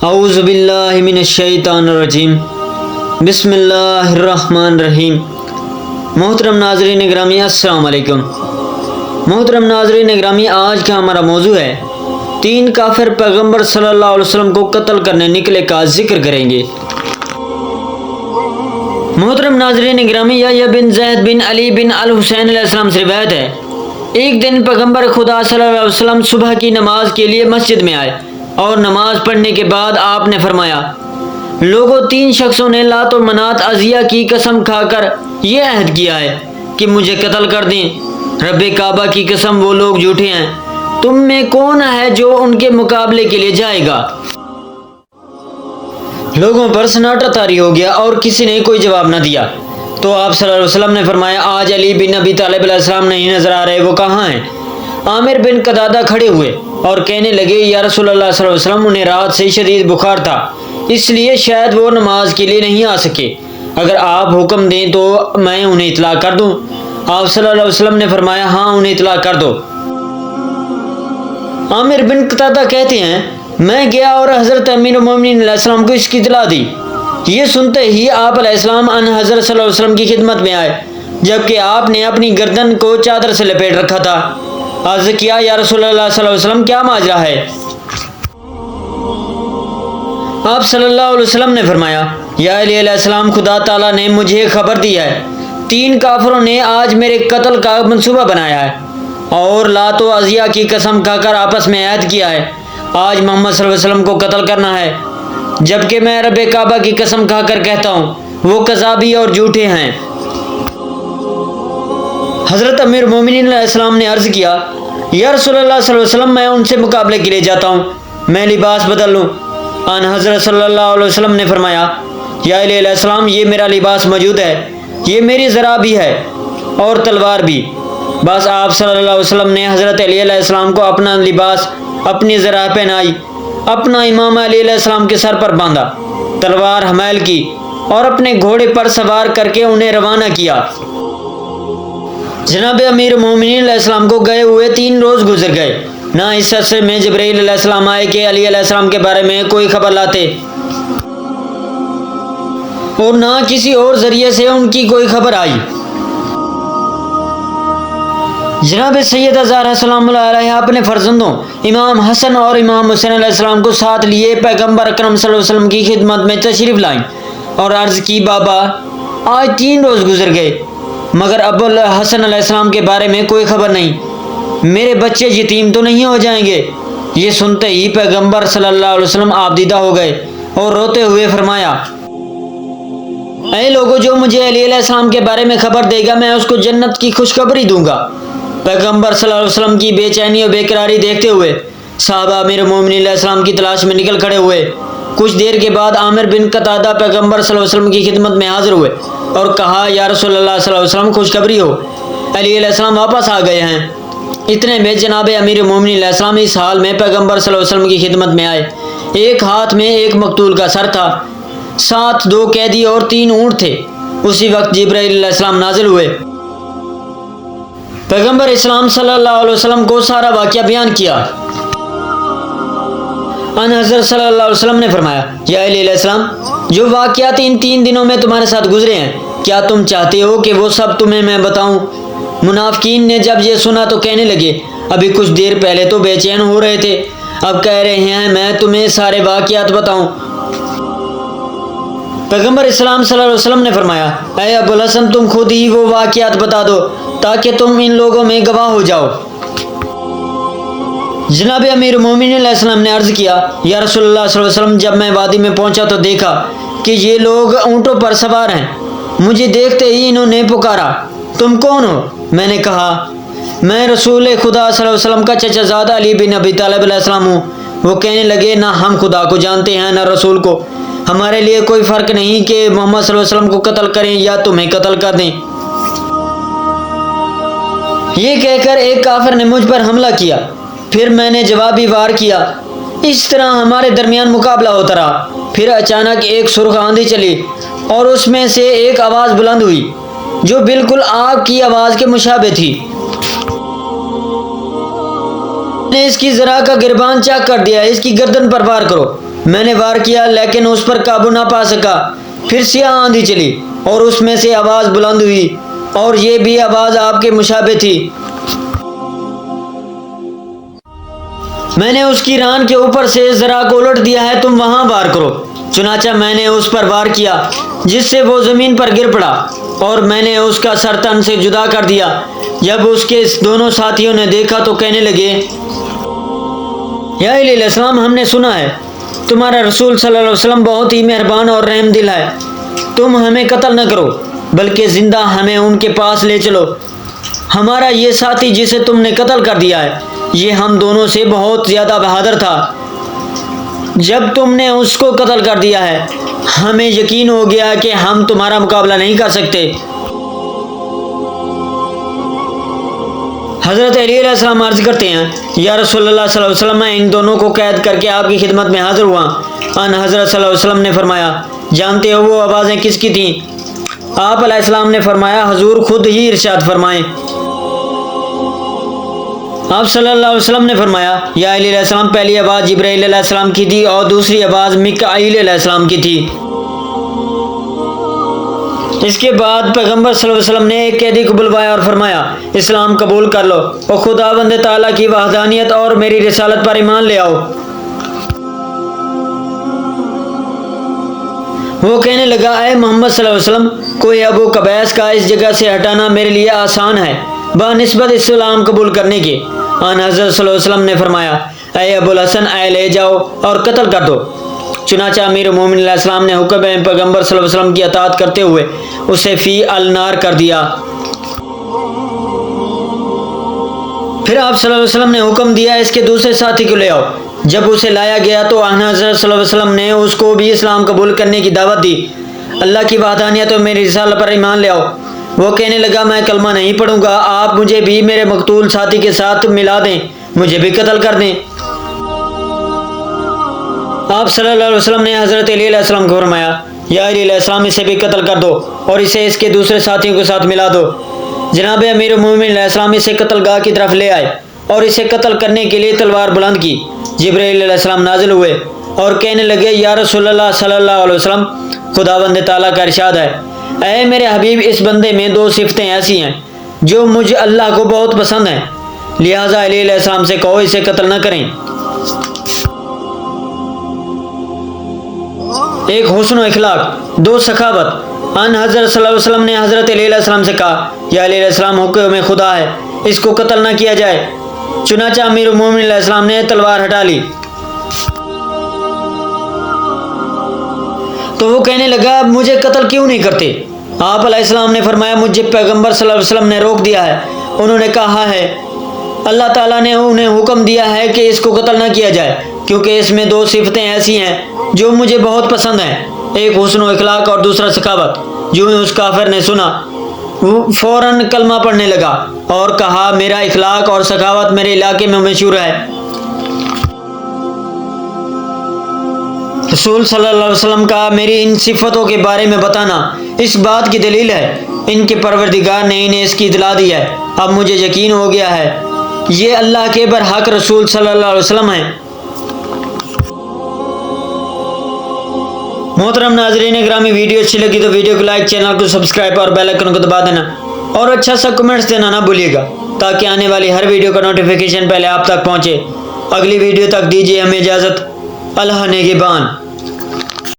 اعوذ باللہ من الشیطان الرجیم بسم اللہ الرحمن الرحیم۔ محترم ناظرین گرامی السلام علیکم۔ محترم ناظرین گرامی، آج کا ہمارا موضوع ہے 3 کافر پیغمبر صلی اللہ علیہ وسلم کو قتل کرنے نکلے کا ذکر کریں گے۔ محترم ناظرین گرامی، یحییٰ بن زید بن علی بن الحسین علیہ السلام سے روایت ہے، ایک دن پیغمبر خدا صلی اللہ علیہ وسلم صبح کی نماز کے لیے مسجد میں آئے اور نماز پڑھنے کے بعد آپ نے فرمایا، لوگوں 3 شخصوں نے لات و منات عزیہ کی قسم کھا کر یہ عہد کیا ہے کہ مجھے قتل کر دیں۔ رب کعبہ کی قسم وہ لوگ جھوٹے ہیں، تم میں کون ہے جو ان کے مقابلے کے لیے جائے گا؟ لوگوں پر سناٹا طاری ہو گیا اور کسی نے کوئی جواب نہ دیا۔ تو آپ صلی اللہ علیہ وسلم نے فرمایا، آج علی بن ابی طالب علیہ السلام نہیں نظر آ رہے، وہ کہاں ہیں؟ عامر بن قتادہ کھڑے ہوئے اور کہنے لگے، یا رسول اللہ صلی اللہ علیہ وسلم، انہیں رات سے شدید بخار تھا، اس لیے شاید وہ نماز کے لیے نہیں آ سکے، اگر آپ حکم دیں تو میں انہیں اطلاع کر دوں؟ آپ صلی اللہ علیہ وسلم نے فرمایا، ہاں انہیں اطلاع کر دو۔ عامر بن قتادہ کہتے ہیں، میں گیا اور حضرت امیر المومنین علیہ السلام کو اس کی اطلاع دی۔ یہ سنتے ہی آپ علیہ السلام ان حضرت صلی اللہ علیہ وسلم کی خدمت میں آئے، جبکہ آپ نے اپنی گردن کو چادر سے لپیٹ رکھا تھا۔ عرض کیا، یا رسول اللہ صلی اللہ علیہ وسلم، کیا ماجرا ہے؟ آپ صلی اللہ علیہ وسلم نے فرمایا، یا علی علیہ السلام، خدا تعالیٰ نے مجھے خبر دی ہے 3 کافروں نے آج میرے قتل کا منصوبہ بنایا ہے اور لات و عزیہ کی قسم کھا کر آپس میں عہد کیا ہے آج محمد صلی اللہ علیہ وسلم کو قتل کرنا ہے، جبکہ میں رب کعبہ کی قسم کھا کر کہتا ہوں وہ کذابی اور جھوٹے ہیں۔ حضرت امیر المومنین علیہ السلام نے عرض کیا، یا رسول اللہ صلی اللہ علیہ وسلم، میں ان سے مقابلے کے لیے جاتا ہوں، میں لباس بدل لوں۔ ان حضرت صلی اللہ علیہ وسلم نے فرمایا، یا علی علیہ السلام، یہ میرا لباس موجود ہے، یہ میری ذرا بھی ہے اور تلوار بھی۔ بس آپ صلی اللہ علیہ وسلم نے حضرت علی علیہ السلام کو اپنا لباس، اپنی ذرا پہنائی، اپنا امامہ علی علیہ السلام کے سر پر باندھا، تلوار حمل کی اور اپنے گھوڑے پر سوار کر کے انہیں روانہ کیا۔ جناب امیر المومنین علیہ السلام کو گئے ہوئے 3 روز گزر گئے، نہ اس عرصے میں جبرائیل علیہ السلام آئے کہ علی علیہ السلام کے بارے میں کوئی خبر لاتے، اور نہ کسی اور ذریعے سے ان کی کوئی خبر آئی۔ جناب سیدہ زہرا سلام اللہ علیہ اپنے فرزندوں امام حسن اور امام حسین علیہ السلام کو ساتھ لیے پیغمبر اکرم صلی اللہ علیہ وسلم کی خدمت میں تشریف لائیں اور عرض کی، بابا آج 3 روز گزر گئے مگر ابو الحسن علیہ السلام کے بارے میں کوئی خبر نہیں، میرے بچے یتیم تو نہیں ہو جائیں گے؟ یہ سنتے ہی پیغمبر صلی اللہ علیہ وسلم آبدیدہ ہو گئے اور روتے ہوئے فرمایا، اے لوگوں، جو مجھے علی علیہ السلام کے بارے میں خبر دے گا میں اس کو جنت کی خوشخبری دوں گا۔ پیغمبر صلی اللہ علیہ وسلم کی بے چینی اور بے قراری دیکھتے ہوئے صحابہ امیر المومنین علیہ السلام کی تلاش میں نکل کھڑے ہوئے۔ کچھ دیر کے بعد عامر بن قتادہ پیغمبر صلی اللہ علیہ وسلم کی خدمت میں حاضر ہوئے اور کہا، یا رسول اللہ صلی اللہ علیہ وسلم، خوشخبری ہو، علی علیہ السلام واپس آ گئے ہیں۔ اتنے میں جناب امیر المومنین علیہ السلام اس حال میں پیغمبر صلی اللہ علیہ وسلم کی خدمت میں آئے، ایک ہاتھ میں ایک مقتول کا سر تھا، ساتھ 2 قیدی اور 3 اونٹ تھے۔ اسی وقت جبرائیل علیہ السلام نازل ہوئے، پیغمبر اسلام صلی اللہ علیہ وسلم کو سارا واقعہ بیان کیا۔ ان حضرت صلی اللہ علیہ وسلم نے فرمایا، یا علی علیہ السلام، جو واقعات ان 3 دنوں میں تمہارے ساتھ گزرے ہیں، کیا تم چاہتے ہو کہ وہ سب تمہیں میں بتاؤں؟ منافقین نے جب یہ سنا تو کہنے لگے، ابھی کچھ دیر پہلے تو بے چین ہو رہے تھے، اب کہہ رہے ہیں میں تمہیں سارے واقعات بتاؤں۔ پیغمبر اسلام صلی اللہ علیہ وسلم نے فرمایا، اے ابو الحسن، تم خود ہی وہ واقعات بتا دو تاکہ تم ان لوگوں میں گواہ ہو جاؤ۔ جناب امیر المومنین علیہ السلام نے عرض کیا، یا رسول اللہ صلی اللہ علیہ وسلم، جب میں وادی میں پہنچا تو دیکھا کہ یہ لوگ اونٹوں پر سوار ہیں، مجھے دیکھتے ہی انہوں نے پکارا، تم کون ہو؟ میں نے کہا، میں رسول خدا صلی اللہ علیہ وسلم کا چچا زاد علی بن ابی طالب علیہ السلام ہوں۔ وہ کہنے لگے، نہ ہم خدا کو جانتے ہیں نہ رسول کو، ہمارے لیے کوئی فرق نہیں کہ محمد صلی اللہ علیہ وسلم کو قتل کریں یا تمہیں قتل کر دیں۔ یہ کہہ کر ایک کافر نے مجھ پر حملہ کیا، پھر میں نے جوابی وار کیا، اس طرح ہمارے درمیان مقابلہ ہوتا رہا۔ پھر اچانک ایک سرخ آندھی چلی اور اس میں سے ایک آواز بلند ہوئی جو بالکل آگ کی آواز کے مشابہ تھی۔ نے اس کی ذرا کا گربان چاک کر دیا، اس کی گردن پر وار کرو۔ میں نے وار کیا لیکن اس پر قابو نہ پا سکا۔ پھر سیاہ آندھی چلی اور اس میں سے آواز بلند ہوئی اور یہ بھی آواز آپ کے مشابہ تھی۔ میں نے اس کی ران کے اوپر سے ذرا کو الٹ دیا ہے، تم وہاں وار کرو۔ چنانچہ میں نے اس پر وار کیا جس سے وہ زمین پر گر پڑا اور میں نے اس کا سر تن سے جدا کر دیا۔ جب اس کے دونوں ساتھیوں نے دیکھا تو کہنے لگے، یا علیہ السلام، ہم نے سنا ہے تمہارا رسول صلی اللہ علیہ وسلم بہت ہی مہربان اور رحم دل ہے، تم ہمیں قتل نہ کرو بلکہ زندہ ہمیں ان کے پاس لے چلو۔ ہمارا یہ ساتھی جسے تم نے قتل کر دیا ہے یہ ہم دونوں سے بہت زیادہ بہادر تھا۔ جب تم نے اس کو قتل کر دیا ہے ہمیں یقین ہو گیا کہ ہم تمہارا مقابلہ نہیں کر سکتے۔ حضرت علی علیہ السلام عرض کرتے ہیں، یا رسول اللہ صلی اللہ علیہ وسلم، میں ان دونوں کو قید کر کے آپ کی خدمت میں حاضر ہوا۔ ان حضرت صلی اللہ علیہ وسلم نے فرمایا، جانتے ہو وہ آوازیں کس کی تھیں؟ آپ علیہ السلام نے فرمایا، حضور خود ہی ارشاد فرمائیں۔ آپ صلی اللہ علیہ وسلم نے فرمایا، یا علی علیہ السلام، پہلی آواز جبرائیل علیہ السلام کی تھی اور دوسری آواز میکائیل علیہ السلام کی تھی۔ اس کے بعد پیغمبر صلی اللہ علیہ وسلم نے ایک قیدی کو بلوایا اور فرمایا، اسلام قبول کر لو اور خداوند تعالیٰ کی وحدانیت اور میری رسالت پر ایمان لے آؤ۔ وہ کہنے لگا، اے محمد صلی اللہ علیہ وسلم، کوئی ابو قبیس کا اس جگہ سے ہٹانا میرے لیے آسان ہے بنسبت اسلام قبول کرنے کے۔ آن حضرت صلی اللہ علیہ وسلم نے فرمایا، اے ابو الحسن، اے لے جاؤ اور قتل کر دو۔ چنانچہ امیر المومنین علیہ السلام نے حکم پیغمبر صلی اللہ علیہ وسلم کی اطاعت کرتے ہوئے اسے فی النار کر دیا۔ پھر آپ صلی اللہ علیہ وسلم نے حکم دیا، اس کے دوسرے ساتھی کو لے آؤ۔ جب اسے لایا گیا تو حضرت صلی اللہ علیہ وسلم نے اس کو بھی اسلام قبول کرنے کی دعوت دی۔ اللہ کی وحدانیت اور میری رسالت پر ایمان لے آؤ۔ وہ کہنے لگا، میں کلمہ نہیں پڑھوں گا، آپ مجھے بھی میرے مقتول ساتھی کے ساتھ ملا دیں، مجھے بھی قتل کر دیں۔ آپ صلی اللہ علیہ وسلم نے حضرت علی علیہ السلام کو فرمایا، یا علی علیہ السلام، اسے بھی قتل کر دو اور اسے اس کے دوسرے ساتھیوں کے ساتھ ملا دو۔ جناب امیر المومنین علیہ السلام اسے قتل گاہ کی طرف لے آئے اور اسے قتل کرنے کے لیے تلوار بلند کی۔ جبرائیل علیہ السلام نازل ہوئے اور کہنے لگے، یا رسول اللہ صلی اللہ علیہ وسلم، خداوند تعالیٰ کا ارشاد ہے، اے میرے حبیب، اس بندے میں دو صفتیں ایسی ہیں جو مجھ اللہ کو بہت پسند ہیں، لہٰذا علی علیہ السلام سے کہو اسے قتل نہ کریں۔ ایک حسن و اخلاق، دو سخاوت۔ ان حضرت صلی اللہ علیہ وسلم نے حضرت علی علیہ السلام سے کہا، یا علی علیہ السلام، حکم میں خدا ہے، اس کو قتل نہ کیا جائے۔ چنانچہ امیر المومنین علیہ السلام نے تلوار ہٹا لی تو وہ کہنے لگا، مجھے قتل کیوں نہیں کرتے؟ آپ علیہ السلام نے فرمایا، مجھے پیغمبر صلی اللہ علیہ وسلم نے روک دیا ہے، انہوں نے کہا ہے اللہ تعالیٰ نے انہیں حکم دیا ہے کہ اس کو قتل نہ کیا جائے، کیونکہ اس میں دو صفتیں ایسی ہیں جو مجھے بہت پسند ہیں، ایک حسن و اخلاق اور دوسرا سخاوت۔ جو ہی اس کافر نے سنا وہ فوراً کلمہ پڑھنے لگا اور کہا، میرا اخلاق اور سخاوت میرے علاقے میں مشہور ہے۔ رسول صلی اللہ علیہ وسلم کا میری ان صفتوں کے بارے میں بتانا اس بات کی دلیل ہے، ان کے پروردگار نے انہیں اس کی اطلاع دی ہے۔ اب مجھے یقین ہو گیا ہے یہ اللہ کے برحق رسول صلی اللہ علیہ وسلم ہیں۔ محترم ناظرین گرامی، ویڈیو اچھی لگی تو ویڈیو کو لائک، چینل کو سبسکرائب اور بیل آئیکن کو دبا دینا اور اچھا سا کمنٹس دینا نہ بھولیے گا تاکہ آنے والی ہر ویڈیو کا نوٹیفیکیشن پہلے آپ تک پہنچے۔ اگلی ویڈیو تک دیجیے ہمیں اجازت۔ اللہ نگہبان۔